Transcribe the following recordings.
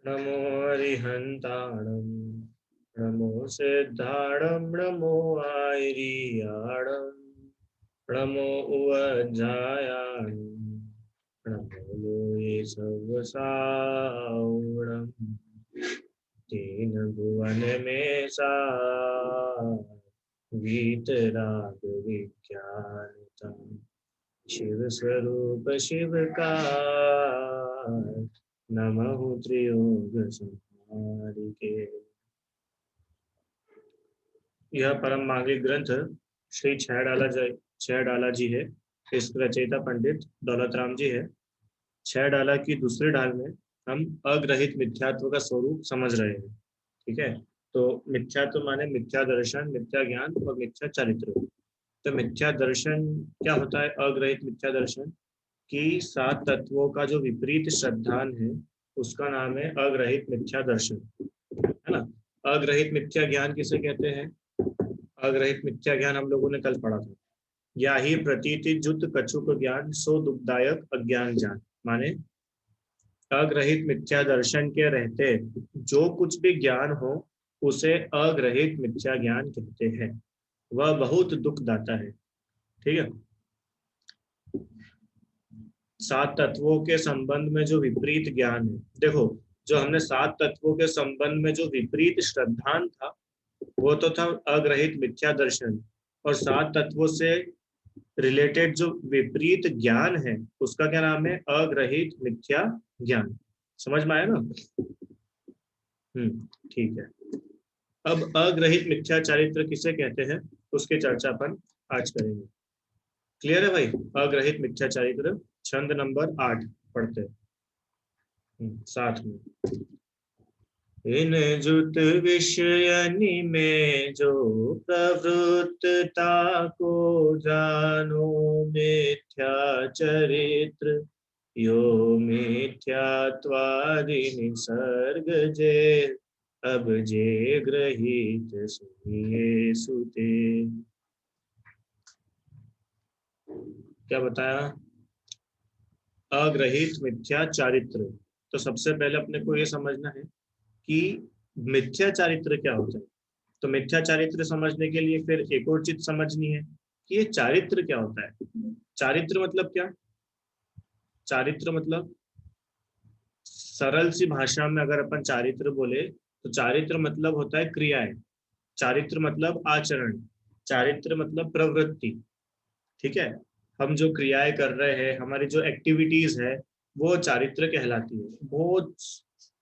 नमो हरिहंताणं नमो सिद्धाणं नमो आयरियाणं नमो उवज्जायाणं नमो लोये सर्वसावणं तेन भुवन में सा वीतराग विज्ञानतम शिव स्वरूप शिव का नमः त्रियोग संहारिके। यह परम मांगलिक ग्रंथ श्री छह डाला जी है। इसके रचयिता पंडित दौलत राम जी है। छह डाला की दूसरे ढाल में हम अग्रहित मिथ्यात्व का स्वरूप समझ रहे हैं। ठीक है, तो मिथ्यात्व माने मिथ्या दर्शन, मिथ्या ज्ञान और मिथ्या चरित्र। तो मिथ्या दर्शन क्या होता है? अग्रहित मिथ्या दर्शन कि सात तत्वों का जो विपरीत श्रद्धान है उसका नाम है अग्रहित मिथ्या दर्शन, है ना। अग्रहित मिथ्या ज्ञान किसे कहते हैं? अग्रहित मिथ्या ज्ञान हम लोगों ने कल पढ़ा था। या ही प्रतीति जुत कछुक ज्ञान सो दुखदायक अज्ञान जान। माने अग्रहित मिथ्या दर्शन के रहते जो कुछ भी ज्ञान हो उसे अग्रहित मिथ्या ज्ञान कहते हैं। वह बहुत दुखदाता है। ठीक है, सात तत्वों के संबंध में जो विपरीत ज्ञान है, देखो जो हमने सात तत्वों के संबंध में जो विपरीत श्रद्धान था वो तो था अग्रहित मिथ्या दर्शन, और सात तत्वों से रिलेटेड जो विपरीत ज्ञान है उसका क्या नाम है? अग्रहित मिथ्या ज्ञान। समझ में आया ना? ठीक है। अब अग्रहित मिथ्या चारित्र किसे कहते हैं उसकी चर्चा अपन आज करेंगे। क्लियर है भाई? अग्रहित मिथ्या चारित्र छंद नंबर 8 पढ़ते हैं साथ में। इन जुत विषयनि में जो प्रवृत्तता को जानो मिथ्या चरित्र यो मिथ्यात्वादि निसर्ग जे अब जे ग्रहित सुनिए सुते। क्या बताया? अग्रहित मिथ्या चारित्र। तो सबसे पहले अपने को ये समझना है कि मिथ्या चारित्र क्या होता है। तो मिथ्या चारित्र समझने के लिए फिर एक और चीज समझनी है कि ये चारित्र क्या होता है। चारित्र मतलब क्या? चारित्र मतलब सरल सी भाषा में अगर अपन चारित्र बोले तो चारित्र मतलब होता है क्रियाएं, चारित्र मतलब आचरण, चारित्र मतलब प्रवृत्ति। ठीक है, हम जो क्रियाएं कर रहे हैं, हमारी जो एक्टिविटीज है वो चारित्र कहलाती है। बहुत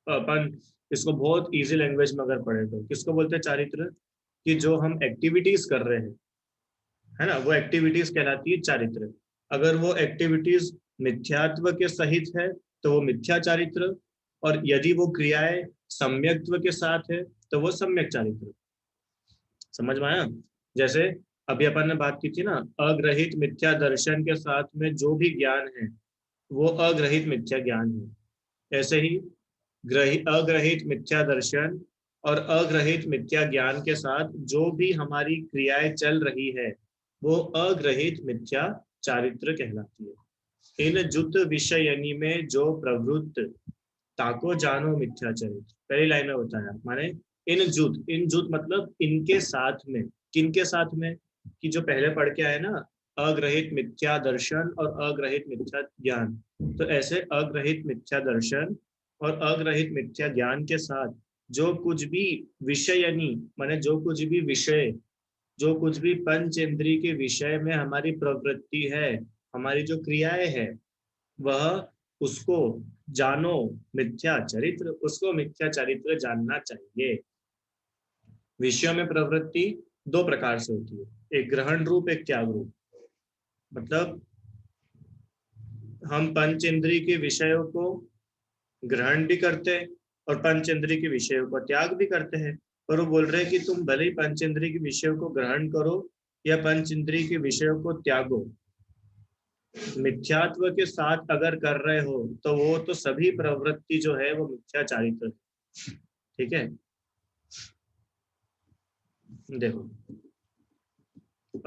अपन इसको बहुत इजी लैंग्वेज में अगर पढ़े तो किसको बोलते हैं चारित्र? कि जो हम एक्टिविटीज कर रहे हैं, है ना, वो एक्टिविटीज कहलाती है चारित्र। अगर वो एक्टिविटीज मिथ्यात्व के सहित है तो वो मिथ्या चारित्र, और यदि वो क्रियाएं सम्यक्त्व के साथ है तो वो सम्यक चारित्र। समझ में आया? जैसे अभी अपन ने बात की थी ना, अग्रहित मिथ्या दर्शन के साथ में जो भी ज्ञान है वो अग्रहित मिथ्या ज्ञान है। ऐसे ही अग्रहित मिथ्या दर्शन और अग्रहित मिथ्या ज्ञान के साथ जो भी हमारी क्रियाएं चल रही है वो अग्रहित मिथ्या चारित्र कहलाती है। इन जुत विषयनी में जो प्रवृत्त ताको जानो मिथ्या चरित्र। पहली लाइन में बताया, माने इन जुत मतलब इनके साथ में। किनके साथ में? कि जो पहले पढ़ के आए ना, अग्रहित मिथ्या दर्शन और अग्रहित मिथ्या ज्ञान। तो ऐसे अग्रहित मिथ्या दर्शन और अग्रहित मिथ्या ज्ञान के साथ जो कुछ भी विषयनी माने जो कुछ भी विषय, जो कुछ भी पंच इंद्रिय के विषय में हमारी प्रवृत्ति है, हमारी जो क्रियाएं है, वह उसको जानो मिथ्या चरित्र, उसको मिथ्या चरित्र जानना चाहिए। विषयों में प्रवृत्ति दो प्रकार से होती है, एक ग्रहण रूप, एक त्याग रूप। मतलब हम पंच इंद्रिय के विषयों को ग्रहण भी करते हैं और पंच इंद्रिय के विषयों को त्याग भी करते हैं। पर वो बोल रहे हैं कि तुम भले ही पंच इंद्रिय के विषयों को ग्रहण करो या पंच इंद्रिय के विषयों को त्यागो, मिथ्यात्व के साथ अगर कर रहे हो तो वो तो सभी प्रवृत्ति जो है वो मिथ्या चारित्र है। ठीक है, देखो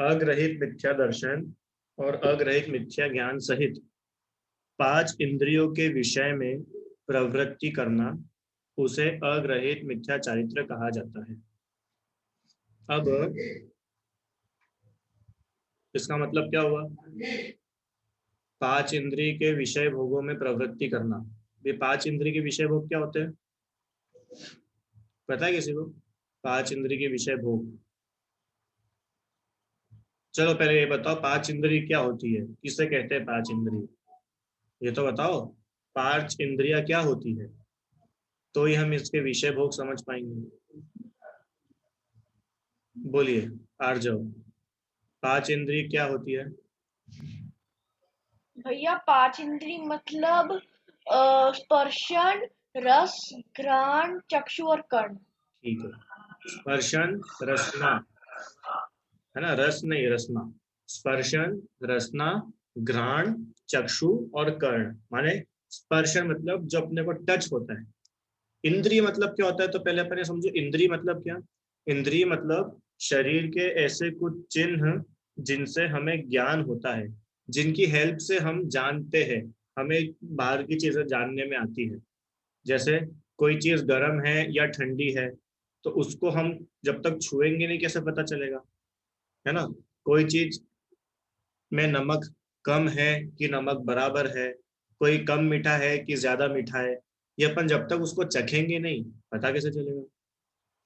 अग्रहित मिथ्या दर्शन और अग्रहित मिथ्या ज्ञान सहित पांच इंद्रियों के विषय में प्रवृत्ति करना उसे अग्रहित मिथ्या चारित्र कहा जाता है। अब इसका मतलब क्या हुआ? पांच इंद्रिय के विषय भोगों में प्रवृत्ति करना। ये पांच इंद्रिय के विषय भोग क्या होते हैं, पता है किसी को? पांच इंद्रिय के विषय भोग, चलो पहले ये बताओ पांच इंद्रिय क्या होती है, किसे कहते हैं पांच इंद्रिय? ये तो बताओ, पांच इंद्रियां क्या होती है, तो ही हम इसके विषय भोग समझ पाएंगे। बोलिए आर्जव, पांच इंद्रिय क्या होती है? भैया पांच इंद्री मतलब स्पर्शन, रस, घ्राण, चक्षु और कर्ण। ठीक है, स्पर्शन रसना, है ना, रस नहीं रसना। स्पर्शन, रसना, घ्राण, चक्षु और कर्ण। माने स्पर्शन मतलब जो अपने को टच होता है। इंद्रिय मतलब क्या होता है, तो पहले अपन ये समझो इंद्रिय मतलब क्या। इंद्रिय मतलब शरीर के ऐसे कुछ चिन्ह जिनसे हमें ज्ञान होता है, जिनकी हेल्प से हम जानते हैं, हमें बाहर की चीजें जानने में आती है। जैसे कोई चीज गर्म है या ठंडी है, तो उसको हम जब तक छुएंगे नहीं कैसे पता चलेगा, है ना। कोई चीज में नमक कम है कि नमक बराबर है, कोई कम मीठा है कि ज्यादा मीठा है, ये अपन जब तक उसको चखेंगे नहीं पता कैसे चलेगा,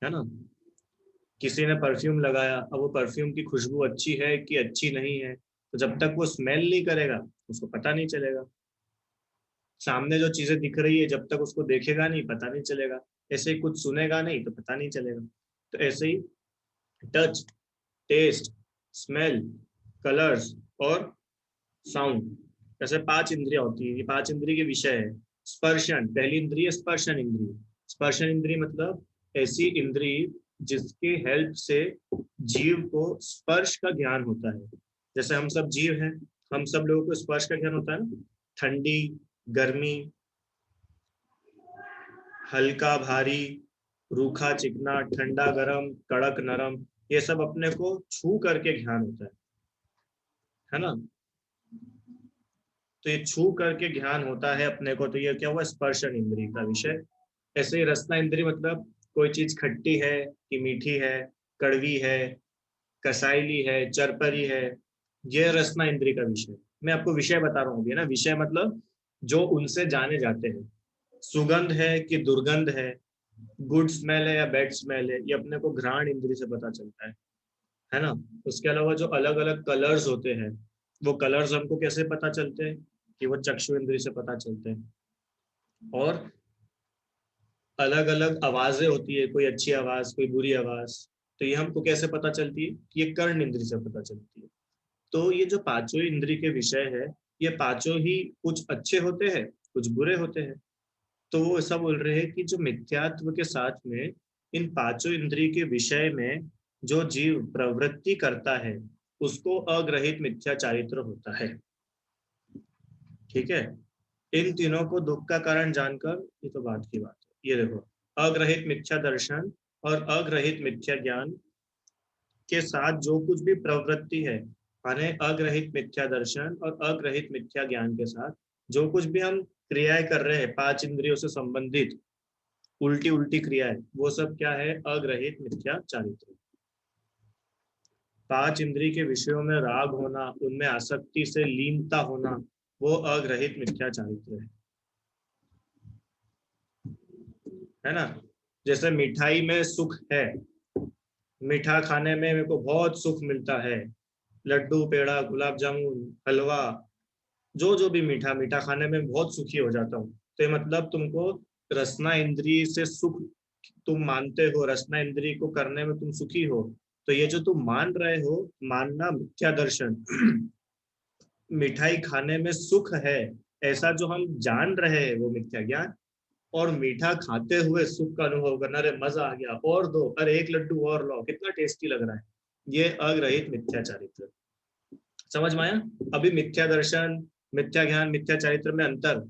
है ना। किसी ने परफ्यूम लगाया, अब वो परफ्यूम की खुशबू अच्छी है कि अच्छी नहीं है, तो जब तक वो स्मेल नहीं करेगा उसको पता नहीं चलेगा। सामने जो चीजें दिख रही है जब तक उसको देखेगा नहीं पता नहीं चलेगा। ऐसे ही कुछ सुनेगा नहीं तो पता नहीं चलेगा। तो ऐसे ही टच, टेस्ट, स्मेल, कलर्स और साउंड, जैसे पांच इंद्रियां होती है, ये पांच इंद्रिय के विषय है। स्पर्शन, पहली इंद्रिय स्पर्शन इंद्रिय। स्पर्शन इंद्रिय मतलब ऐसी इंद्रिय जिसके हेल्प से जीव को स्पर्श का ज्ञान होता है। जैसे हम सब जीव हैं, हम सब लोगों को स्पर्श का ज्ञान होता है ना। ठंडी, गर्मी, हल्का भारी, रूखा चिकना, ठंडा गरम, कड़क नरम, ये सब अपने को छू करके ज्ञान होता है ना। तो ये छू करके ज्ञान होता है अपने को, तो ये क्या हुआ, स्पर्शन इंद्रिय का विषय। ऐसे ही रसना इंद्रिय मतलब कोई चीज खट्टी है कि मीठी है, कड़वी है, कसाईली है, चरपरी है, ये रसना इंद्रिय का विषय। मैं आपको विषय बता रहा हूँ अभी, है ना। विषय मतलब जो उनसे जाने जाते हैं। सुगंध है कि दुर्गंध गुड स्मेल है या बैड स्मेल है, ये अपने को घ्राण इंद्रिय से पता चलता है ना। उसके अलावा जो अलग अलग कलर्स होते हैं, वो कलर्स हमको कैसे पता चलते हैं, कि वो चक्षु इंद्रिय से पता चलते हैं। और अलग अलग आवाजें होती है, कोई अच्छी आवाज कोई बुरी आवाज, तो ये हमको कैसे पता चलती है, कि ये कर्ण इंद्रिय से पता चलती है। तो ये जो पांचों इंद्रिय के विषय है, ये पांचों ही कुछ अच्छे होते हैं कुछ बुरे होते हैं। तो वो ऐसा बोल रहे हैं कि जो मिथ्यात्व के साथ में इन पांचों इंद्रिय के विषय में जो जीव प्रवृत्ति करता है, उसको अग्रहित मिथ्या चारित्र होता है। ठीक है। इन तीनों को दुख का कारण जानकर, ये तो बात की बात है, ये देखो, अग्रहित मिथ्या दर्शन और अग्रहित मिथ्या ज्ञान के साथ जो कुछ भी प्रवृत्ति है, माने अग्रहित मिथ्या दर्शन और अग्रहित मिथ्या ज्ञान के साथ जो कुछ भी हम क्रियाएं कर रहे हैं पांच इंद्रियों से संबंधित, उल्टी उल्टी क्रियाएं, वो सब क्या है, अग्रहित मिथ्या चारित्र। पांच इंद्रिय के विषयों में राग होना, उनमें आसक्ति से लीनता होना, वो अग्रहित मिथ्या चारित्र है ना। जैसे मिठाई में सुख है, मीठा खाने में मेरे को बहुत सुख मिलता है, लड्डू पेड़ा गुलाब जामुन हलवा, जो जो भी मीठा मीठा खाने में बहुत सुखी हो जाता हूँ। तो ये मतलब तुमको रसना इंद्रिय से सुख तुम मानते हो, रसना इंद्रिय को करने में तुम सुखी हो। तो ये जो तुम मान रहे हो, मानना मिथ्या दर्शन। मिठाई खाने में सुख है, ऐसा जो हम जान रहे हैं वो मिथ्या ज्ञान। और मीठा खाते हुए सुख का अनुभव करना, अरे मजा आ गया और दो, अरे एक लड्डू और लो कितना टेस्टी लग रहा है, ये अग्रहित मिथ्या चारित्र। समझ में आया? अभी मिथ्या दर्शन, मिथ्या ज्ञान, मिथ्या चारित्र में अंतर,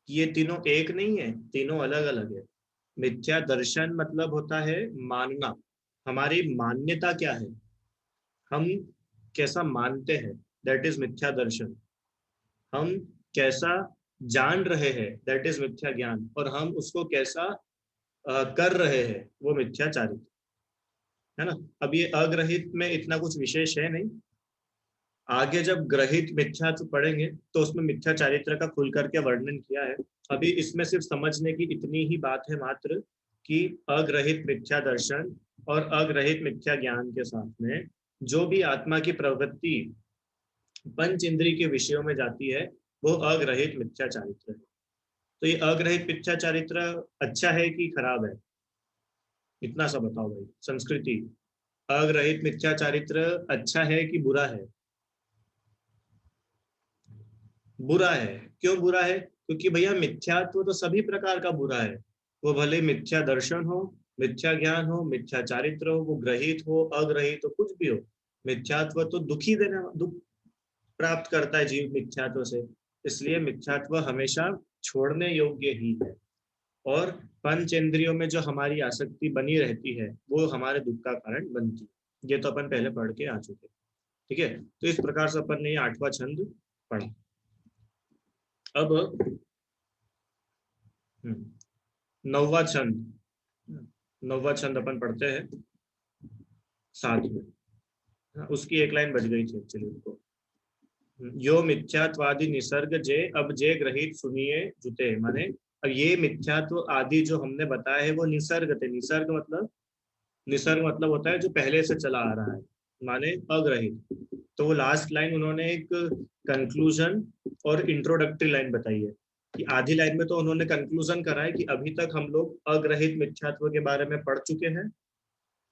ये तीनों एक नहीं है, तीनों अलग अलग है। मिथ्या दर्शन मतलब होता है मानना, हमारी मान्यता क्या है, हम कैसा मानते हैं, दैट इज मिथ्या दर्शन। हम कैसा जान रहे हैं, दैट इज मिथ्या ज्ञान। और हम उसको कैसा कर रहे हैं वो मिथ्या चारित्र है ना। अब ये अग्रहित में इतना कुछ विशेष है नहीं, आगे जब ग्रहित मिथ्यात्व पढ़ेंगे तो उसमें मिथ्या चारित्र का खुल करके वर्णन किया है। अभी इसमें सिर्फ समझने की इतनी ही बात है मात्र कि अग्रहित मिथ्या दर्शन और अग्रहित मिथ्या ज्ञान के साथ में जो भी आत्मा की प्रवृत्ति पंच इंद्रिय के विषयों में जाती है वो अग्रहित मिथ्या चारित्र है। तो ये अग्रहित मिथ्या चारित्र अच्छा है कि खराब है, इतना सा बताओ भाई। संस्कृति, अग्रहित मिथ्या चारित्र अच्छा है कि बुरा है? बुरा है। क्यों बुरा है? क्योंकि भैया मिथ्यात्व तो सभी प्रकार का बुरा है, वो भले मिथ्या दर्शन हो, मिथ्या ज्ञान हो, मिथ्या चारित्र हो, वो ग्रहित हो अग्रहित हो, कुछ भी हो, मिथ्यात्व तो दुखी देने, दुख प्राप्त करता है जीव मिथ्यात्व से। इसलिए मिथ्यात्व हमेशा छोड़ने योग्य ही है। और पंच इंद्रियों में जो हमारी आसक्ति बनी रहती है वो हमारे दुख का कारण बनती है। ये तो अपन पहले पढ़ के आ चुके। ठीक है, तो इस प्रकार से अपन ने ये 8वां छंद पढ़ा। अब 9वां छंद, 9वां छंद अपन पढ़ते हैं साथ में। उसकी एक लाइन बच गई थी एक्चुअली उनको। यो मिथ्यात्वादि निसर्ग जे अब जे ग्रहित सुनिए जुते, माने अब ये मिथ्यात्व आदि जो हमने बताया है वो निसर्ग थे। निसर्ग मतलब, निसर्ग मतलब होता है जो पहले से चला आ रहा है, माने अग्रहित। तो वो लास्ट लाइन उन्होंने एक कंक्लूजन और इंट्रोडक्टरी लाइन बताई है कि आधी लाइन में तो उन्होंने कंक्लूजन करा है कि अभी तक हम लोग अग्रहित मिथ्यात्व के बारे में पढ़ चुके हैं,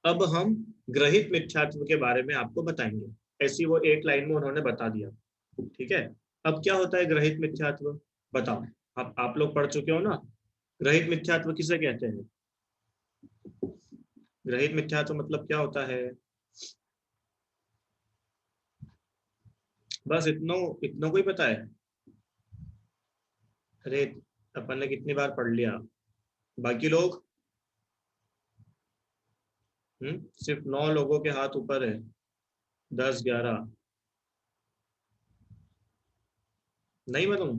अब हम ग्रहित मिथ्यात्व के बारे में आपको बताएंगे। ऐसी वो एक लाइन में उन्होंने बता दिया। ठीक है, अब क्या होता है ग्रहित मिथ्यात्व? बताओ, आप लोग पढ़ चुके हो ना। ग्रहित मिथ्यात्व किसे कहते हैं? ग्रहित मिथ्यात्व मतलब क्या होता है? बस इतनों इतनों को ही पता है? अरे अपन ने कितनी बार पढ़ लिया, बाकी लोग? सिर्फ 9 लोगों के हाथ ऊपर है, 10 11 नहीं मालूम?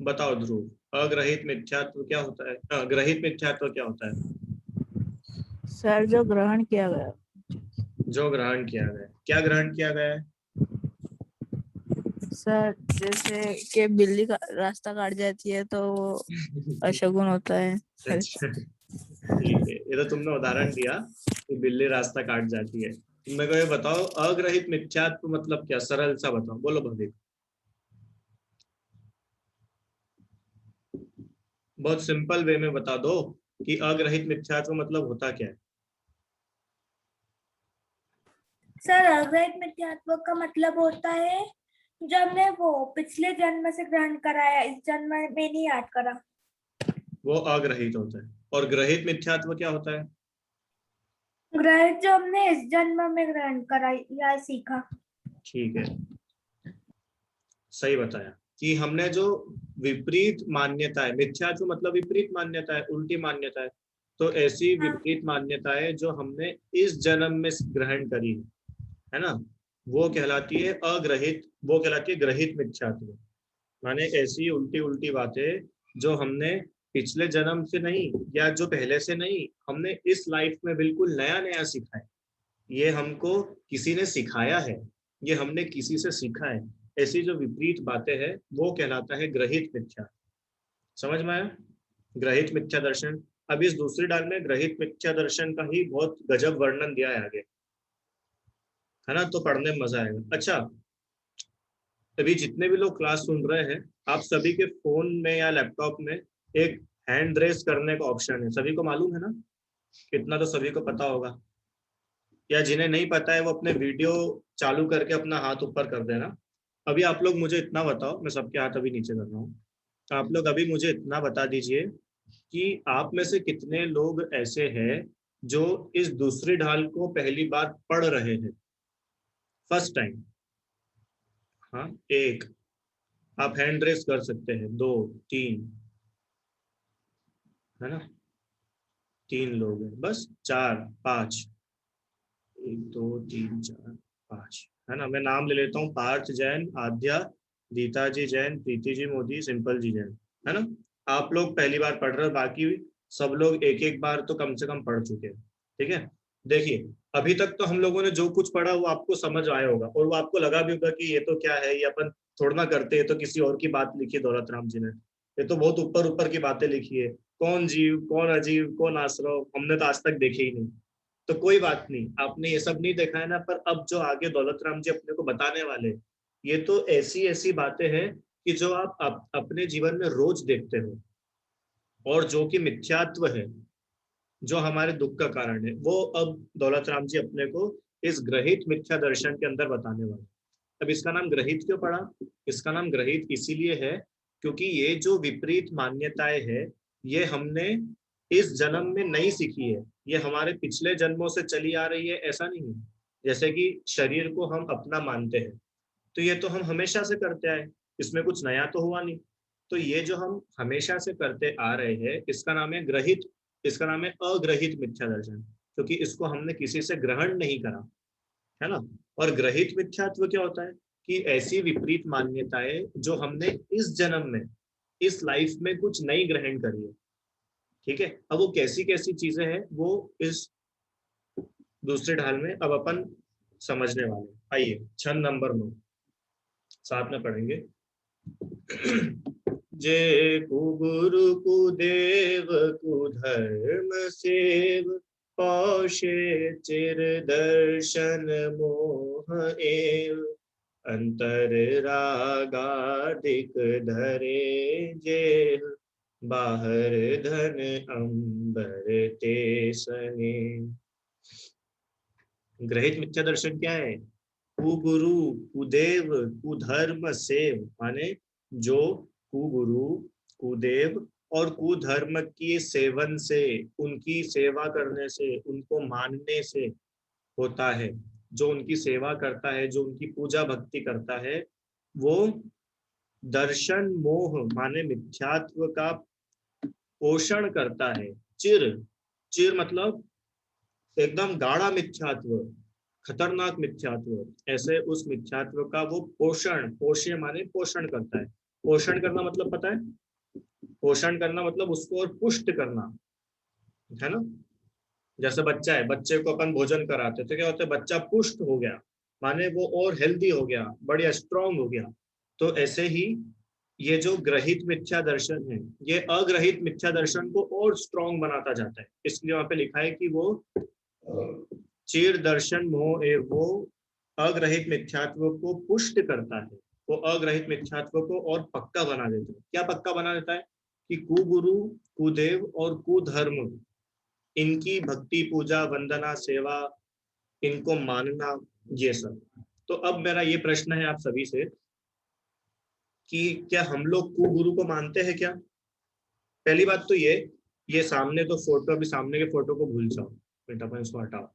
बताओ ध्रुव, अग्रहित मिथ्यात्व क्या होता है? ग्रहित मिथ्यात्व क्या होता है? सर जो ग्रहण किया गया, जो ग्रहण किया गया। क्या ग्रहण किया गया है? सर जैसे कि बिल्ली का रास्ता काट जाती है तो वो अशगुन होता है। अच्छा ठीक है, ये तो तुमने उदाहरण दिया कि बिल्ली रास्ता काट जाती है। तुम मेरे को ये बताओ अग्रहित मिथ्यात्व मतलब क्या, सरल सा बताओ, बोलो भविक। बहुत सिंपल वे में बता दो कि अग्रहित मिथ्यात्व मतलब होता क्या है। सर अवैध मिथ्यात्व का मतलब होता है जो हमने वो पिछले जन्म से ग्रहण करा है, इस जन्म में नहीं याद करा, वो अग्रहित होता है। और ग्रहित मिथ्यात्व क्या होता है? ग्रहित जो हमने इस जन्म में ग्रहण करा या सीखा। ठीक है, सही बताया कि हमने जो विपरीत मान्यता है, मिथ्यात्व मतलब विपरीत मान्यता है, उल्टी मान्यता है। तो ऐसी हाँ। विपरीत मान्यताएं जो हमने इस जन्म में ग्रहण करी है ना, वो कहलाती है अग्रहित, वो कहलाती है ग्रहित मिथ्यात्व। माने ऐसी उल्टी उल्टी बातें जो हमने पिछले जन्म से नहीं या जो पहले से नहीं, हमने इस लाइफ में बिल्कुल नया नया सीखा है। ये हमको किसी ने सिखाया है, ये हमने किसी से सीखा है। ऐसी जो विपरीत बातें हैं वो कहलाता है ग्रहित मिथ्या। समझ में आया? ग्रहित मिथ्या दर्शन। अब इस दूसरी डाल में ग्रहित मिथ्या दर्शन का ही बहुत गजब वर्णन दिया है आगे, है ना, तो पढ़ने में मजा आएगा। अच्छा, अभी जितने भी लोग क्लास सुन रहे हैं, आप सभी के फोन में या लैपटॉप में एक हैंड रेस करने का ऑप्शन है, सभी को मालूम है ना? कितना तो सभी को पता होगा, या जिन्हें नहीं पता है वो अपने वीडियो चालू करके अपना हाथ ऊपर कर देना। अभी आप लोग मुझे इतना बताओ, मैं सबके हाथ अभी नीचे कर रहा हूँ, आप लोग अभी मुझे इतना बता दीजिए कि आप में से कितने लोग ऐसे हैं जो इस दूसरी ढाल को पहली बार पढ़ रहे हैं, फर्स्ट टाइम? हाँ, एक। आप हैंड रेस कर सकते हैं, 2 3, है ना, 3 लोग हैं बस, 4 5, 1 2 3 4 5, है ना। मैं नाम ले लेता हूँ, पार्थ जैन, आद्या, गीता जी जैन, प्रीति जी मोदी, सिंपल जी जैन, है ना। आप लोग पहली बार पढ़ रहे हो, बाकी सब लोग एक एक बार तो कम से कम पढ़ चुके हैं। ठीक है, देखिए अभी तक तो हम लोगों ने जो कुछ पढ़ा वो आपको समझ आया होगा, और वो आपको लगा भी होगा कि ये तो क्या है, ये अपन थोड़ा ना करते, ये तो किसी और की बात लिखी है दौलत राम जी ने, ये तो बहुत ऊपर ऊपर की बातें लिखी है, कौन जीव कौन अजीब कौन आश्रव, हमने तो आज तक देखे ही नहीं। तो कोई बात नहीं, आपने ये सब नहीं देखा है ना, पर अब जो आगे दौलत राम जी अपने को बताने वाले, ये तो ऐसी ऐसी बातें हैं कि जो आप अपने जीवन में रोज देखते हो, और जो कि मिथ्यात्व है, जो हमारे दुख का कारण है, वो अब दौलत राम जी अपने को इस ग्रहित मिथ्या दर्शन के अंदर बताने वाले। अब इसका नाम ग्रहित क्यों पड़ा? इसका नाम ग्रहित इसीलिए है क्योंकि ये जो विपरीत मान्यताएं है, ये हमने इस जन्म में नहीं सीखी है, ये हमारे पिछले जन्मों से चली आ रही है, ऐसा नहीं है। जैसे कि शरीर को हम अपना मानते हैं, तो ये तो हम हमेशा से करते आए, इसमें कुछ नया तो हुआ नहीं। तो ये जो हम हमेशा से करते आ रहे हैं, इसका नाम है ग्रहित, इसका नाम है अग्रहित मिथ्या दर्शन, क्योंकि इसको हमने किसी से ग्रहण नहीं करा, है ना। और ग्रहित मिथ्यात्व क्या होता है कि ऐसी विपरीत मान्यताएं जो हमने इस जन्म में, इस लाइफ में कुछ नई ग्रहण करी है। ठीक है, अब वो कैसी कैसी चीजें हैं वो इस दूसरे ढाल में अब अपन समझने वाले हैं। आइए छंद नंबर 9 साथ में पढ़ेंगे। जे कुगुरु कुदेव कुधर्म सेव, पौषे चिर दर्शन मोह एव, अंतर रागादिक धरे जेह, बाहर धन अंबर ते सने। ग्रहित मिथ्या दर्शन क्या है? कुगुरु कुदेव कुधर्म सेव, माने जो कुगुरु कुदेव और कुधर्म की सेवन से, उनकी सेवा करने से, उनको मानने से होता है। जो उनकी सेवा करता है, जो उनकी पूजा भक्ति करता है, वो दर्शन मोह माने मिथ्यात्व का पोषण करता है। चिर, चिर मतलब एकदम गाढ़ा मिथ्यात्व, खतरनाक मिथ्यात्व, ऐसे उस मिथ्यात्व का वो पोषण, पोष्य माने पोषण करता है। पोषण करना मतलब पता है? पोषण करना मतलब उसको और पुष्ट करना, है ना। जैसे बच्चा है, बच्चे को अपन भोजन कराते तो क्या होता है, बच्चा पुष्ट हो गया, माने वो और हेल्दी हो गया, बढ़िया स्ट्रांग हो गया। तो ऐसे ही ये जो ग्रहित मिथ्या दर्शन है, ये अग्रहित मिथ्या दर्शन को और स्ट्रांग बनाता जाता है। इसलिए वहां पे लिखा है कि वो चीर दर्शन मोह वो अग्रहित मिथ्यात्व को पुष्ट करता है, वो अग्रहित मिथ्यात्व को और पक्का बना देता है। क्या पक्का बना देता है? कि कुगुरु कुदेव और कुधर्म, इनकी भक्ति पूजा वंदना सेवा, इनको मानना, ये सब। तो अब मेरा ये प्रश्न है आप सभी से कि क्या हम लोग कुगुरु को मानते हैं क्या? पहली बात तो ये सामने तो फोटो, अभी सामने के फोटो को भूल जाओ बेटा, अपन इसको हटाओ।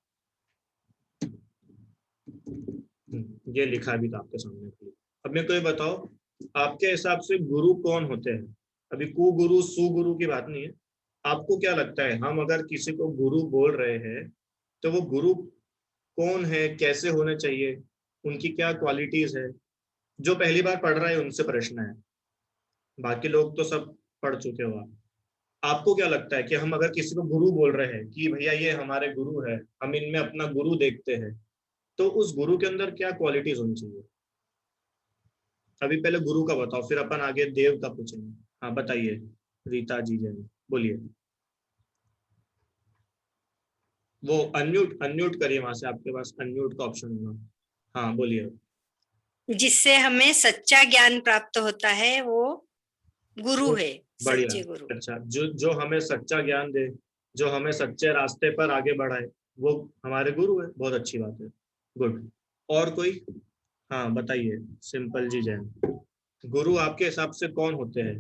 ये लिखा भी था आपके सामने के लिए। अब मेरे को ये बताओ, आपके हिसाब से गुरु कौन होते हैं? अभी कुगुरु सुगुरु की बात नहीं है। आपको क्या लगता है, हम अगर किसी को गुरु बोल रहे हैं तो वो गुरु कौन है, कैसे होने चाहिए, उनकी क्या क्वालिटीज है? जो पहली बार पढ़ रहा है उनसे प्रश्न है, बाकी लोग तो सब पढ़ चुके हो आप। आपको क्या लगता है कि हम अगर किसी को गुरु बोल रहे हैं कि भैया ये हमारे गुरु है, हम इनमें अपना गुरु देखते हैं, तो उस गुरु के अंदर क्या क्वालिटीज होनी चाहिए? अभी पहले गुरु का बताओ, फिर अपन आगे देव का पूछेंगे। हाँ बताइए रीता जी, जय बोलिए। वो अनम्यूट अनम्यूट करिए, वहां से आपके पास अनम्यूट का ऑप्शन होगा। हाँ बोलिए। जिससे हमें सच्चा ज्ञान प्राप्त होता है वो गुरु है, बढ़िया, सच्चे गुरु। अच्छा, जो जो हमें सच्चा ज्ञान दे, जो हमें सच्चे रास्ते पर आगे बढ़ाए, वो हमारे गुरु है। बहुत अच्छी बात है, गुड। और कोई? हाँ बताइए सिंपल जी जैन, गुरु आपके हिसाब से कौन होते हैं?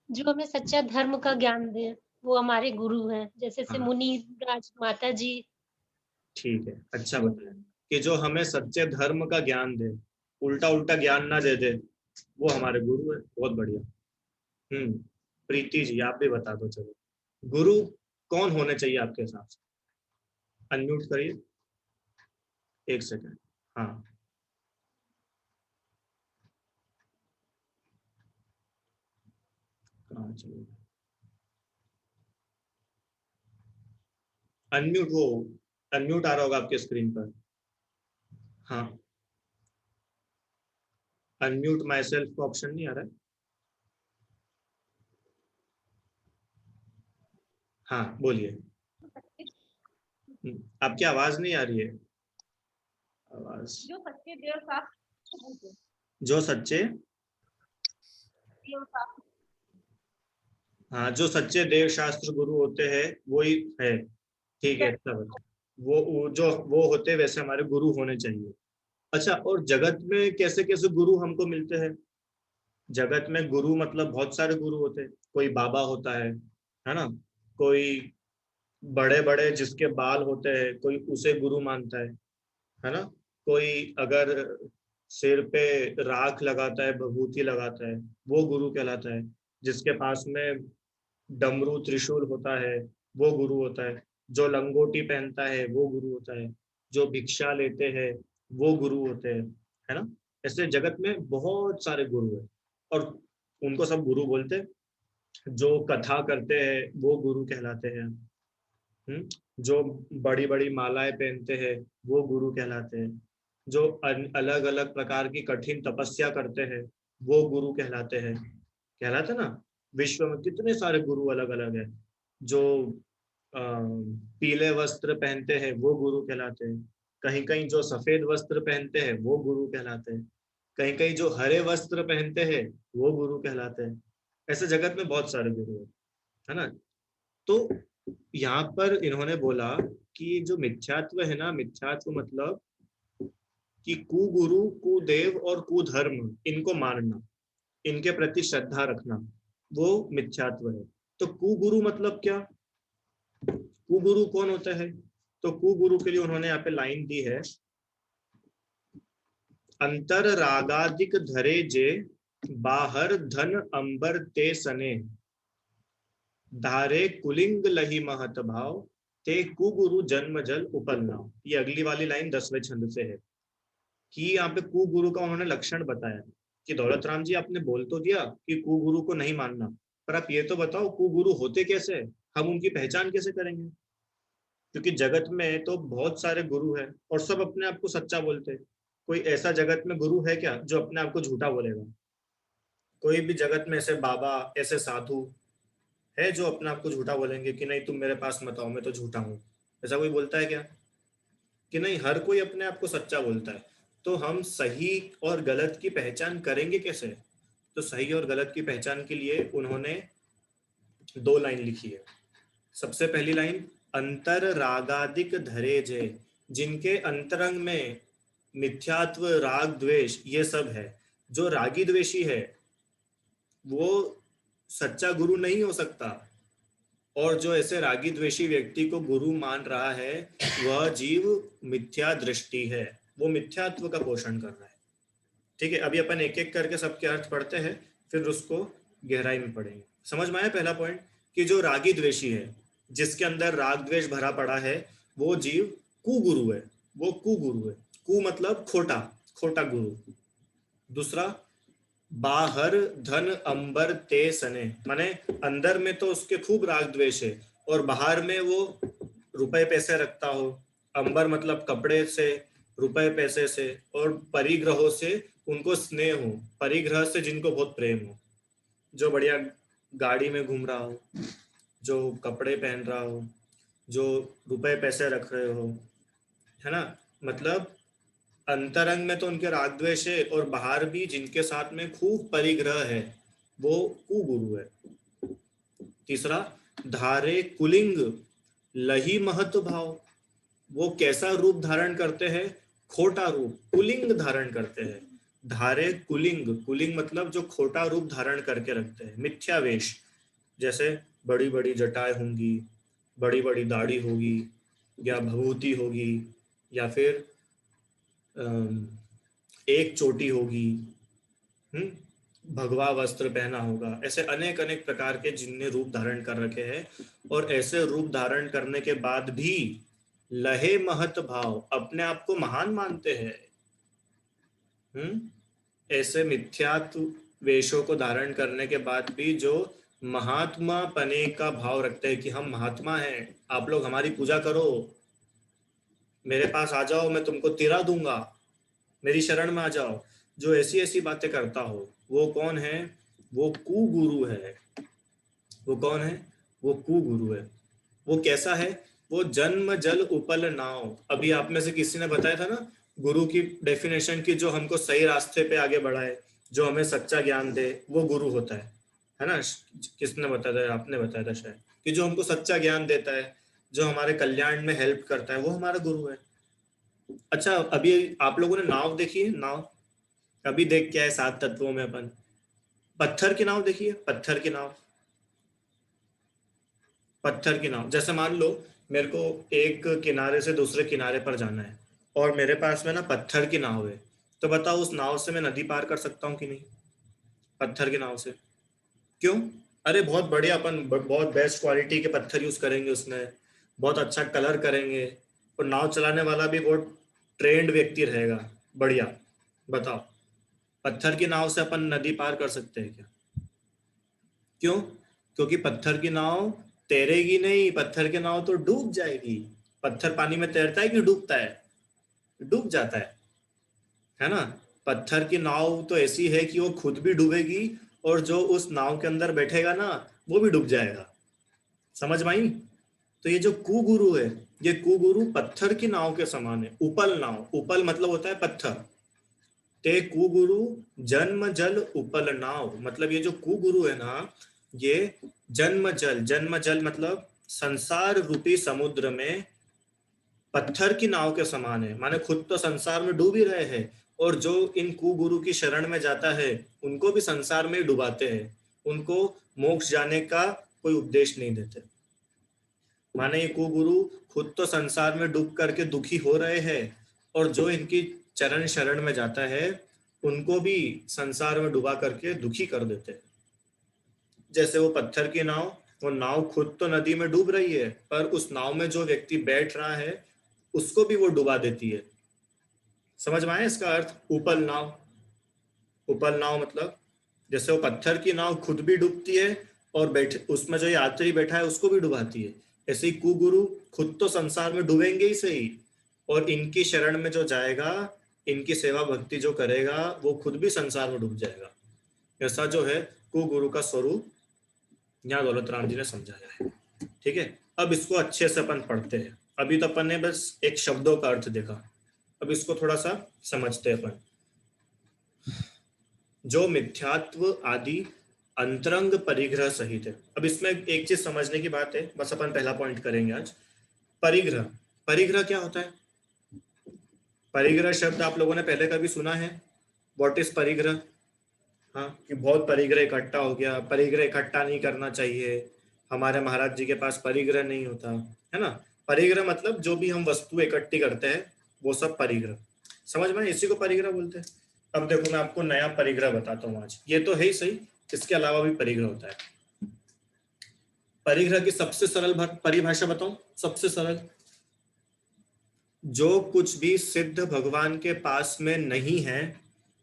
जो हमें सच्चा धर्म का ज्ञान दे वो हमारे गुरु हैं, जैसे से हाँ मुनि राज माता जी। ठीक है, अच्छा बताया कि जो हमें सच्चे धर्म का ज्ञान दे, उल्टा उल्टा ज्ञान ना दे दे, वो हमारे गुरु है। बहुत बढ़िया। प्रीति जी आप भी बता दो, चलो गुरु कौन होने चाहिए आपके हिसाब से? अनम्यूट करिए, एक सेकंड। हाँ हाँ चलो, अनम्यूट आ रहा होगा आपके स्क्रीन पर। हाँ, अनम्यूट माई सेल्फ का ऑप्शन नहीं आ रहा है। हाँ बोलिए। आपकी आवाज नहीं आ रही है। आवाज जो सच्चे, हाँ जो सच्चे देव शास्त्र गुरु होते हैं वो ही है। ठीक है, सब वो जो वो होते हैं वैसे हमारे गुरु होने चाहिए। अच्छा, और जगत में कैसे कैसे गुरु हमको मिलते हैं? जगत में गुरु मतलब बहुत सारे गुरु होते हैं। कोई बाबा होता है ना? कोई बड़े बड़े जिसके बाल होते हैं, कोई उसे गुरु मानता है ना? कोई अगर सिर पे राख लगाता है, भभूति लगाता है, वो गुरु कहलाता है। जिसके पास में डमरू त्रिशूल होता है वो गुरु होता है। जो लंगोटी पहनता है वो गुरु होता है। जो भिक्षा लेते हैं वो गुरु होते हैं, है ना? ऐसे जगत में बहुत सारे गुरु हैं और उनको सब गुरु बोलते हैं। जो कथा करते हैं वो गुरु कहलाते हैं। जो बड़ी बड़ी मालाएं पहनते हैं वो गुरु कहलाते हैं। जो अलग अलग प्रकार की कठिन तपस्या करते हैं वो गुरु कहलाते ना। विश्व में कितने सारे गुरु अलग अलग हैं। जो पीले वस्त्र पहनते हैं वो गुरु कहलाते हैं। कहीं कहीं जो सफेद वस्त्र पहनते हैं वो गुरु कहलाते हैं। कहीं कहीं जो हरे वस्त्र पहनते हैं वो गुरु कहलाते हैं। ऐसे जगत में बहुत सारे गुरु है ना? तो यहाँ पर इन्होंने बोला कि जो मिथ्यात्व है ना, मिथ्यात्व मतलब कि कुगुरु, कुदेव और कुधर्म इनको मानना, इनके प्रति श्रद्धा रखना, वो मिथ्यात्व है। तो कुगुरु मतलब क्या? कुगुरु कौन होता है? तो कुगुरु के लिए उन्होंने यहाँ पे लाइन दी है, अंतर रागादिक धरे जे बाहर धन अंबर ते सने धारे कुलिंग लही महत भाव ते कुगुरु जन्म जल उपलनाव। ये अगली वाली लाइन 10वें छंद से है कि यहाँ पे कुगुरु का उन्होंने लक्षण बताया कि दौलत राम जी आपने बोल तो दिया कि कुगुरु को नहीं मानना, पर आप ये तो बताओ कुगुरु होते कैसे, हम उनकी पहचान कैसे करेंगे? क्योंकि जगत में तो बहुत सारे गुरु हैं और सब अपने आप को सच्चा बोलते हैं। कोई ऐसा जगत में गुरु है क्या जो अपने आप को झूठा बोलेगा? कोई भी जगत में ऐसे बाबा, ऐसे साधु है जो अपने आप को झूठा बोलेंगे कि नहीं तुम मेरे पास मत आओ, मैं तो झूठा हूँ? ऐसा कोई बोलता है क्या? कि नहीं, हर कोई अपने आप को सच्चा बोलता है। तो हम सही और गलत की पहचान करेंगे कैसे? तो सही और गलत की पहचान के लिए उन्होंने 2 लाइन लिखी है। सबसे पहली लाइन, अंतर रागादिक धरे जे, जिनके अंतरंग में मिथ्यात्व, राग, द्वेष ये सब है। जो रागी द्वेषी है वो सच्चा गुरु नहीं हो सकता, और जो ऐसे रागी द्वेषी व्यक्ति को गुरु मान रहा है वह जीव मिथ्या दृष्टि है, वो मिथ्यात्व का पोषण कर रहा है। ठीक है, अभी अपन एक एक करके सबके अर्थ पढ़ते हैं, फिर उसको गहराई में पढ़ेंगे। समझ में आया पहला पॉइंट कि जो रागी द्वेषी है, जिसके अंदर राग द्वेष भरा पड़ा है, वो जीव कुगुरु है। वो कुगुरु है। कु मतलब खोटा, खोटा गुरु। दूसरा, बाहर धन अंबर ते सने, माने अंदर में तो उसके खूब राग द्वेष है और बाहर में वो रुपए पैसे रखता हो। अंबर मतलब कपड़े से, रुपए पैसे से, और परिग्रहों से उनको स्नेह हो। परिग्रह से जिनको बहुत प्रेम हो, जो बढ़िया गाड़ी में घूम रहा हो, जो कपड़े पहन रहा हो, जो रुपए पैसे रख रहे हो, है ना? मतलब अंतरंग में तो उनके राग द्वेष है और बाहर भी जिनके साथ में खूब परिग्रह है वो कुगुरु है। तीसरा, धारे कुलिंग लही महत्व भाव, वो कैसा रूप धारण करते हैं? खोटा रूप, कुलिंग धारण करते हैं। धारे कुलिंग, कुलिंग मतलब जो खोटा रूप धारण करके रखते हैं, मिथ्या वेश। जैसे बड़ी बड़ी जटाएं होंगी, बड़ी बड़ी दाढ़ी होगी, या भभूति होगी, या फिर एक चोटी होगी, भगवा वस्त्र पहना होगा। ऐसे अनेक अनेक प्रकार के जिनने रूप धारण कर रखे हैं, और ऐसे रूप धारण करने के बाद भी लहे महत भाव, अपने आप को महान मानते हैं। ऐसे मिथ्यात्व वेशों को धारण करने के बाद भी जो महात्मा पने का भाव रखते हैं कि हम महात्मा हैं, आप लोग हमारी पूजा करो, मेरे पास आ जाओ, मैं तुमको तिरा दूंगा, मेरी शरण में आ जाओ, जो ऐसी ऐसी बातें करता हो, वो कौन है? वो कुगुरु है। वो कौन है? वो कुगुरु है। वो कैसा है? वो जन्म जल उपल नाव। अभी आप में से किसी ने बताया था ना गुरु की डेफिनेशन की, जो हमको सही रास्ते पे आगे बढ़ाए, जो हमें सच्चा ज्ञान दे, वो गुरु होता है ना? किसने बताया था? आपने बताया था शायद, कि जो हमको सच्चा ज्ञान देता है, जो हमारे कल्याण में हेल्प करता है, वो हमारा गुरु है। अच्छा, अभी आप लोगों ने नाव देखी है? नाव अभी देख क्या है 7 तत्वों में अपन, पत्थर की नाव देखी है? पत्थर की नाव, पत्थर की नाव। जैसे मान लो मेरे को एक किनारे से दूसरे किनारे पर जाना है और मेरे पास में ना पत्थर की नाव है, तो बताओ उस नाव से मैं नदी पार कर सकता हूँ कि नहीं? पत्थर की नाव से। क्यों? अरे बहुत बढ़िया, अपन बहुत बेस्ट क्वालिटी के पत्थर यूज करेंगे, उसमें बहुत अच्छा कलर करेंगे, और नाव चलाने वाला भी बहुत ट्रेंड व्यक्ति रहेगा। बढ़िया। बताओ, पत्थर की नाव से अपन नदी पार कर सकते हैं क्या? क्यों? क्योंकि पत्थर की नाव तैरेगी नहीं, पत्थर की नाव तो डूब जाएगी। पत्थर पानी में तैरता है कि डूबता है? डूब जाता है ना? पत्थर की नाव तो ऐसी है कि वो खुद भी डूबेगी, और जो उस नाव के अंदर बैठेगा ना, वो भी डूब जाएगा। समझ में आई? तो ये जो कुगुरु है, ये कुगुरु पत्थर की नाव के समान है। उपल नाव, उपल मतलब होता है पत्थर। ते कुगुरु जन्म जल उपल नाव, मतलब ये जो कुगुरु है ना, ये जन्म जल, जन्म जल मतलब संसार रूपी समुद्र में पत्थर की नाव के समान है। माने खुद तो संसार में डूब ही रहे हैं, और जो इन कुगुरु की शरण में जाता है उनको भी संसार में ही डुबाते हैं, उनको मोक्ष जाने का कोई उपदेश नहीं देते। माने ये कुगुरु खुद तो संसार में डूब करके दुखी हो रहे हैं, और जो इनकी चरण शरण में जाता है उनको भी संसार में डुबा करके दुखी कर देते हैं। जैसे वो पत्थर की नाव, वो नाव खुद तो नदी में डूब रही है, पर उस नाव में जो व्यक्ति बैठ रहा है उसको भी वो डुबा देती है। समझ में आया इसका अर्थ? उपल नाव। उपल नाव मतलब जैसे वो पत्थर की नाव खुद भी डूबती है, और बैठे उसमें जो यात्री बैठा है उसको भी डुबाती है, ऐसे ही कुगुरु खुद तो संसार में डूबेंगे ही सही, और इनकी शरण में जो जाएगा, इनकी सेवा भक्ति जो करेगा, वो खुद भी संसार में डूब जाएगा। ऐसा जो है कुगुरु का स्वरूप यहाँ दौलत राम जी ने समझाया है। ठीक है, अब इसको अच्छे से अपन पढ़ते हैं। अभी तो अपन ने बस एक शब्दों का अर्थ देखा, अब इसको थोड़ा सा समझते हैं अपन। जो मिथ्यात्व आदि अंतरंग परिग्रह सहित है। अब इसमें एक चीज समझने की बात है, बस अपन पहला पॉइंट करेंगे आज। परिग्रह, परिग्रह क्या होता है? परिग्रह शब्द आप लोगों ने पहले कभी सुना है? व्हाट इज परिग्रह? हाँ, कि बहुत परिग्रह इकट्ठा हो गया, परिग्रह इकट्ठा नहीं करना चाहिए, हमारे महाराज जी के पास परिग्रह नहीं होता है ना। परिग्रह मतलब जो भी हम वस्तु इकट्ठी करते हैं वो सब परिग्रह। समझ में? इसी को परिग्रह बोलते हैं। अब देखो मैं आपको नया परिग्रह बताता हूँ आज, ये तो है ही सही, इसके अलावा भी परिग्रह होता है। परिग्रह की सबसे सरल परिभाषा बताऊं, सबसे सरल, जो कुछ भी सिद्ध भगवान के पास में नहीं है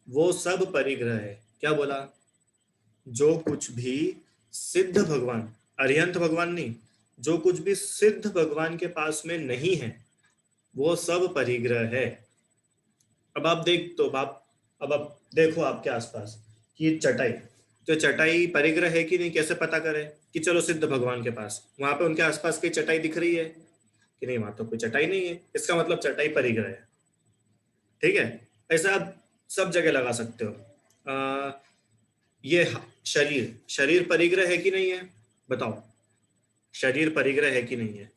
वो सब परिग्रह है। क्या बोला? जो कुछ भी सिद्ध भगवान, अरिहंत भगवान नहीं, जो कुछ भी सिद्ध भगवान के पास में नहीं है वो सब परिग्रह है। अब आप देख तो अब आप देखो आपके आसपास कि चटाई, तो चटाई परिग्रह है कि नहीं? कैसे पता करें कि चलो सिद्ध भगवान के पास, वहां पे उनके आसपास कोई चटाई दिख रही है कि नहीं? वहां तो कोई चटाई नहीं है, इसका मतलब चटाई परिग्रह है। ठीक है, ऐसा आप सब जगह लगा सकते हो। ये शरीर, शरीर परिग्रह है कि नहीं है? बताओ, शरीर परिग्रह है कि नहीं है?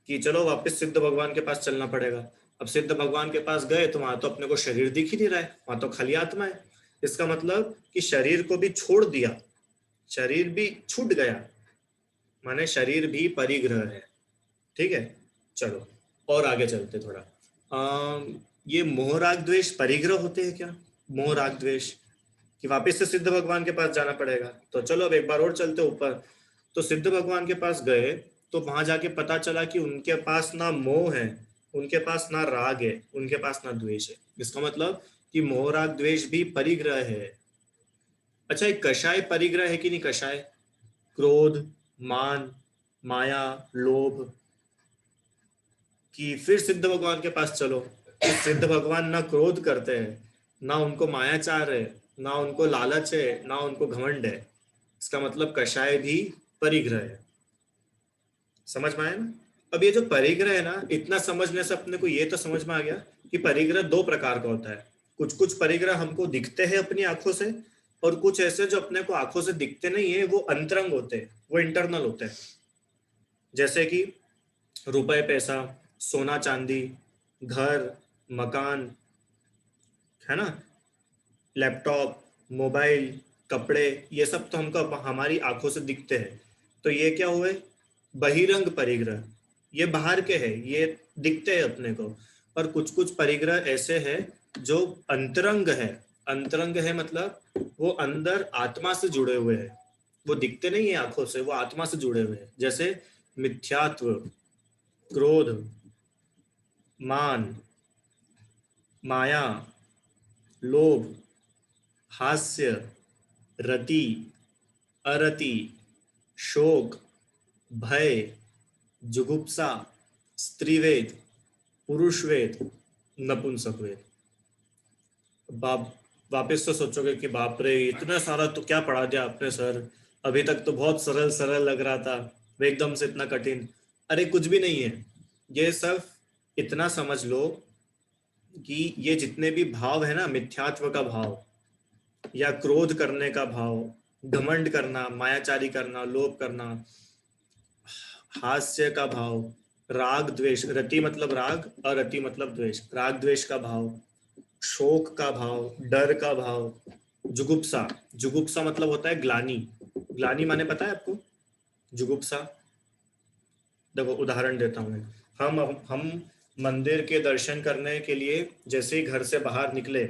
कि चलो वापस सिद्ध भगवान के पास चलना पड़ेगा। अब सिद्ध भगवान के पास गए तो वहां तो अपने को शरीर दिख ही नहीं रहा है, वहां तो खाली आत्मा है। इसका मतलब कि शरीर को भी छोड़ दिया, शरीर भी छूट गया, माने शरीर भी परिग्रह है। ठीक है, चलो और आगे चलते थोड़ा। ये मोह राग द्वेष परिग्रह होते हैं क्या? मोह राग द्वेष कि वापस से सिद्ध भगवान के पास जाना पड़ेगा, तो चलो अब एक बार और चलते ऊपर। तो सिद्ध भगवान के पास गए तो वहां जाके पता चला कि उनके पास ना मोह है, उनके पास ना राग है, उनके पास ना द्वेष है। इसका मतलब कि मोह राग द्वेष भी परिग्रह है। अच्छा, एक कषाय परिग्रह है कि नहीं? कषाय, क्रोध, मान, माया, लोभ। कि फिर सिद्ध भगवान के पास चलो, सिद्ध भगवान ना क्रोध करते हैं, ना उनको मायाचार है, ना उनको लालच है, ना उनको घमंड है। इसका मतलब कषाय भी परिग्रह है। समझ में आया ना? अब ये जो परिग्रह है ना, इतना समझने से अपने को ये तो समझ में आ गया कि परिग्रह दो प्रकार का होता है। कुछ कुछ परिग्रह हमको दिखते हैं अपनी आंखों से, और कुछ ऐसे जो अपने को आंखों से दिखते नहीं है, वो अंतरंग होते हैं, वो इंटरनल होते हैं। जैसे कि रुपए पैसा, सोना चांदी, घर, मकान, है ना, लैपटॉप, मोबाइल, कपड़े, ये सब तो हमको हमारी आंखों से दिखते हैं। तो ये क्या हुए? बहिरंग परिग्रह। ये बाहर के हैं, ये दिखते हैं अपने को। और कुछ कुछ परिग्रह ऐसे हैं जो अंतरंग है। अंतरंग है मतलब वो अंदर आत्मा से जुड़े हुए हैं, वो दिखते नहीं है आंखों से, वो आत्मा से जुड़े हुए हैं। जैसे मिथ्यात्व, क्रोध, मान, माया, लोभ, हास्य, रति, अरति, शोक, भय, जुगुप्सा, स्त्रीवेद, पुरुषवेद, नपुंसकवेद। बाप वापस तो सोचोगे कि बाप रे, इतना सारा तो क्या पढ़ा दिया आपने सर, अभी तक तो बहुत सरल सरल लग रहा था, वो एकदम से इतना कठिन। अरे कुछ भी नहीं है, ये सब इतना समझ लो कि ये जितने भी भाव है ना, मिथ्यात्व का भाव या क्रोध करने का भाव, घमंड करना, मायाचारी करना, लोभ करना, हास्य का भाव, राग द्वेष, रति मतलब राग और रति मतलब द्वेष, राग द्वेष का भाव, शोक का भाव, डर का भाव, जुगुप्सा, जुगुप्सा मतलब होता है ग्लानि। ग्लानि माने पता है आपको? जुगुप्सा, देखो उदाहरण देता हूँ। हम मंदिर के दर्शन करने के लिए जैसे ही घर से बाहर निकले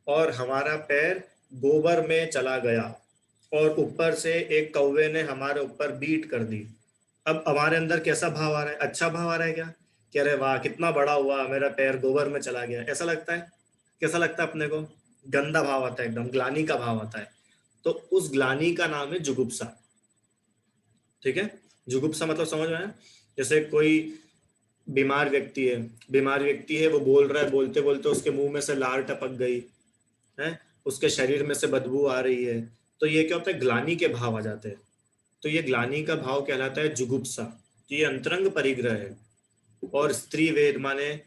और हमारा पैर गोबर में चला गया और ऊपर से एक कौवे ने हमारे ऊपर बीट कर दी, अब हमारे अंदर कैसा भाव आ रहा है? अच्छा भाव आ रहा है क्या? कि अरे वाह कितना बड़ा हुआ, मेरा पैर गोबर में चला गया, ऐसा लगता है? कैसा लगता है अपने को? गंदा भाव आता है, एकदम ग्लानि का भाव आता है। तो उस ग्लानि का नाम है जुगुप्सा। ठीक है, जुगुप्सा मतलब समझ में आया? जैसे कोई बीमार व्यक्ति है, बीमार व्यक्ति है, वो बोल रहा है, बोलते बोलते उसके मुंह में से लार टपक गई है, उसके शरीर में से बदबू आ रही है, तो ये क्या होता है? ग्लानि के भाव आ जाते हैं। तो ये ग्लानि का भाव कहलाता है जुगुप्सा। तो ये अंतरंग परिग्रह है। और स्त्री वेद माने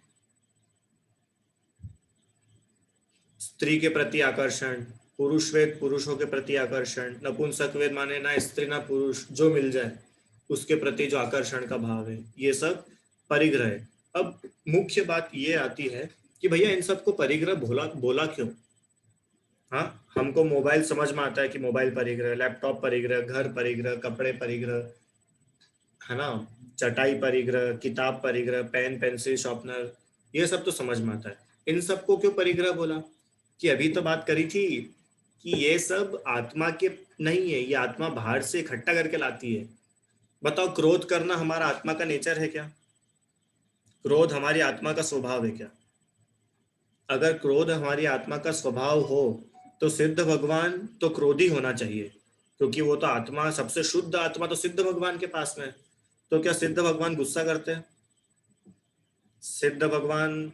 स्त्री के प्रति आकर्षण, पुरुष वेद पुरुषों के प्रति आकर्षण, नपुंसक वेद माने ना स्त्री ना पुरुष, जो मिल जाए उसके प्रति जो आकर्षण का भाव है, ये सब परिग्रह है। अब मुख्य बात ये आती है कि भैया इन सबको परिग्रह बोला क्यों? हाँ, हमको मोबाइल समझ में आता है कि मोबाइल परिग्रह, लैपटॉप परिग्रह, घर परिग्रह, कपड़े परिग्रह, है ना, चटाई परिग्रह, किताब परिग्रह, पेन पेंसिल शार्पनर, ये सब तो समझ में आता है। इन सबको क्यों परिग्रह बोला? कि अभी तो बात करी थी कि ये सब आत्मा के नहीं है, ये आत्मा बाहर से इकट्ठा करके लाती है। बताओ, क्रोध करना हमारा आत्मा का नेचर है क्या? क्रोध हमारी आत्मा का स्वभाव है क्या? अगर क्रोध हमारी आत्मा का स्वभाव हो तो सिद्ध भगवान तो क्रोधी होना चाहिए, क्योंकि वो तो आत्मा, सबसे शुद्ध आत्मा तो सिद्ध भगवान के पास में है। तो क्या सिद्ध भगवान गुस्सा करते हैं? सिद्ध भगवान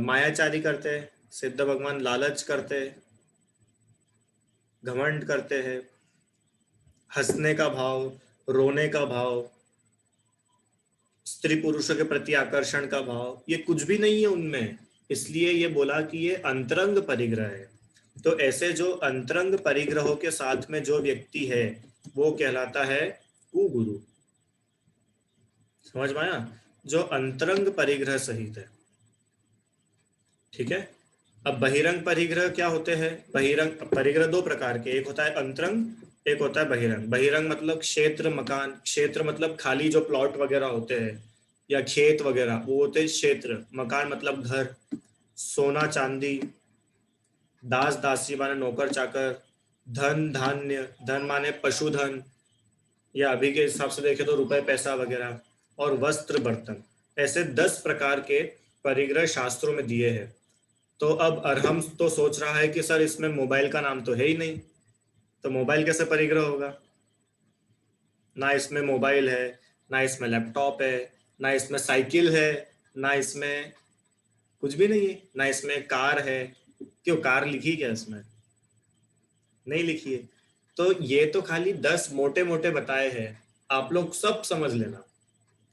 मायाचारी करते हैं? सिद्ध भगवान लालच करते हैं, घमंड करते हैं, हंसने का भाव, रोने का भाव, स्त्री पुरुषों के प्रति आकर्षण का भाव, ये कुछ भी नहीं है उनमें। इसलिए ये बोला कि ये अंतरंग परिग्रह है। तो ऐसे जो अंतरंग परिग्रहों के साथ में जो व्यक्ति है वो कहलाता है कुगुरु। समझ में आया? जो अंतरंग परिग्रह सहित है। ठीक है, अब बहिरंग परिग्रह क्या होते हैं? बहिरंग परिग्रह दो प्रकार के, एक होता है अंतरंग, एक होता है बहिरंग। बहिरंग मतलब क्षेत्र, मकान, क्षेत्र मतलब खाली जो प्लॉट वगैरह होते हैं या खेत वगैरह, वो होते हैं क्षेत्र। मकान मतलब घर, सोना चांदी, दास दासी माने नौकर चाकर, धन धान्य, धन माने पशुधन या अभी के हिसाब से देखें तो रुपए पैसा वगैरह, और वस्त्र बर्तन। ऐसे 10 प्रकार के परिग्रह शास्त्रों में दिए हैं। तो अब अरहम तो सोच रहा है कि सर इसमें मोबाइल का नाम तो है ही नहीं, तो मोबाइल कैसे परिग्रह होगा? ना इसमें मोबाइल है, ना इसमें लैपटॉप है, ना इसमें साइकिल है, ना इसमें कुछ भी नहीं है, ना इसमें कार है। क्यों, कार लिखी क्या इसमें? नहीं लिखी है। तो ये तो खाली 10 मोटे मोटे बताए हैं, आप लोग सब समझ लेना।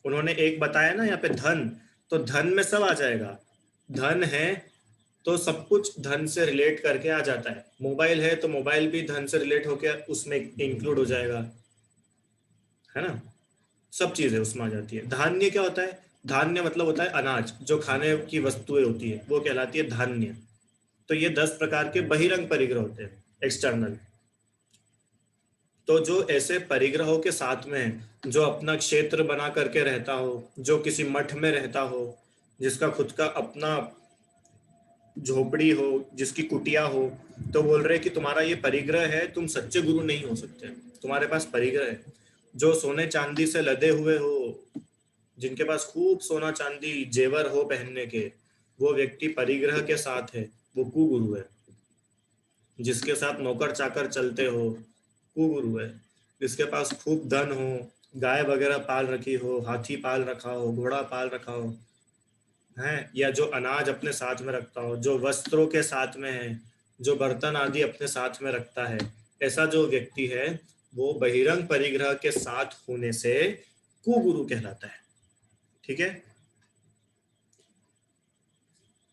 उन्होंने एक बताया ना यहाँ पे धन, तो धन में सब आ जाएगा। धन है तो सब कुछ धन से रिलेट करके आ जाता है। मोबाइल है तो मोबाइल भी धन से रिलेट होके उसमें इंक्लूड हो जाएगा, है ना। सब चीजें उसमें आ जाती है। धान्य क्या होता है? धान्य मतलब होता है अनाज, जो खाने की वस्तुएं होती है वो कहलाती है धान्य। तो ये 10 प्रकार के बहिरंग परिग्रह होते हैं, एक्सटर्नल। तो जो ऐसे परिग्रहों के साथ में जो अपना क्षेत्र बना करके रहता हो, जो किसी मठ में रहता हो, जिसका खुद का अपना झोपड़ी हो, जिसकी कुटिया हो, तो बोल रहे कि तुम्हारा ये परिग्रह है, तुम सच्चे गुरु नहीं हो सकते, तुम्हारे पास परिग्रह है। जो सोने चांदी से लदे हुए हो, जिनके पास खूब सोना चांदी जेवर हो पहनने के, वो व्यक्ति परिग्रह के साथ है, वो कुगुरु है। जिसके साथ नौकर चाकर चलते हो, कुगुरु है। जिसके पास खूब धन हो, गाय वगैरह पाल रखी हो, हाथी पाल रखा हो, घोड़ा पाल रखा हो, है, या जो अनाज अपने साथ में रखता हो, जो वस्त्रों के साथ में है, जो बर्तन आदि अपने साथ में रखता है, ऐसा जो व्यक्ति है वो बहिरंग परिग्रह के साथ होने से कुगुरु कहलाता है। ठीक है,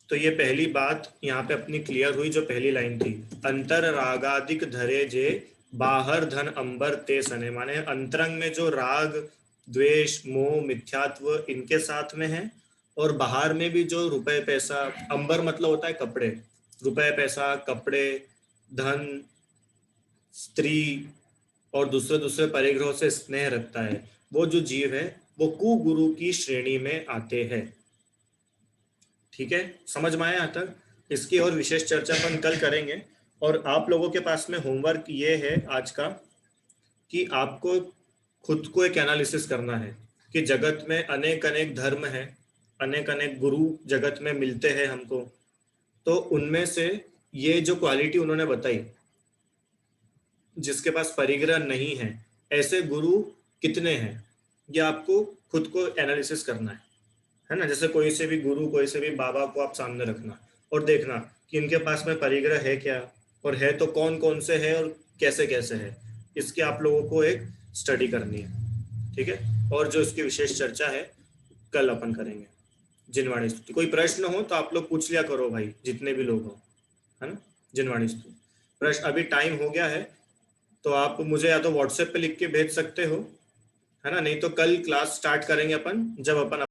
तो ये पहली बात यहाँ पे अपनी क्लियर हुई, जो पहली लाइन थी, अंतर रागादिक धरे जे बाहर धन अंबर ते सने, माने अंतरंग में जो राग द्वेष मोह मिथ्यात्व इनके साथ में है, और बाहर में भी जो रुपए पैसा, अंबर मतलब होता है कपड़े, रुपए पैसा कपड़े धन स्त्री और दूसरे दूसरे परिग्रहों से स्नेह रखता है, वो जो जीव है वो कुगुरु की श्रेणी में आते हैं। ठीक है, समझ में आया यहाँ तक? इसकी और विशेष चर्चा अपन कल करेंगे। और आप लोगों के पास में होमवर्क ये है आज का कि आपको खुद को एक एनालिसिस करना है कि जगत में अनेक अनेक धर्म है, अनेक अनेक गुरु जगत में मिलते हैं हमको, तो उनमें से ये जो क्वालिटी उन्होंने बताई, जिसके पास परिग्रह नहीं है, ऐसे गुरु कितने हैं, ये आपको खुद को एनालिसिस करना है ना। जैसे कोई से भी गुरु, कोई से भी बाबा को आप सामने रखना और देखना कि इनके पास में परिग्रह है क्या, और है तो कौन कौन से है और कैसे कैसे है, इसके आप लोगों को एक स्टडी करनी है। ठीक है, और जो इसकी विशेष चर्चा है कल अपन करेंगे। जिनवाणी स्तुति, कोई प्रश्न हो तो आप लोग पूछ लिया करो भाई, जितने भी लोग हो, है ना। जिनवाणी स्तुति प्रश्न, अभी टाइम हो गया है तो आप मुझे या तो व्हाट्सएप पे लिख के भेज सकते हो, है ना, नहीं तो कल क्लास स्टार्ट करेंगे अपन, जब अपन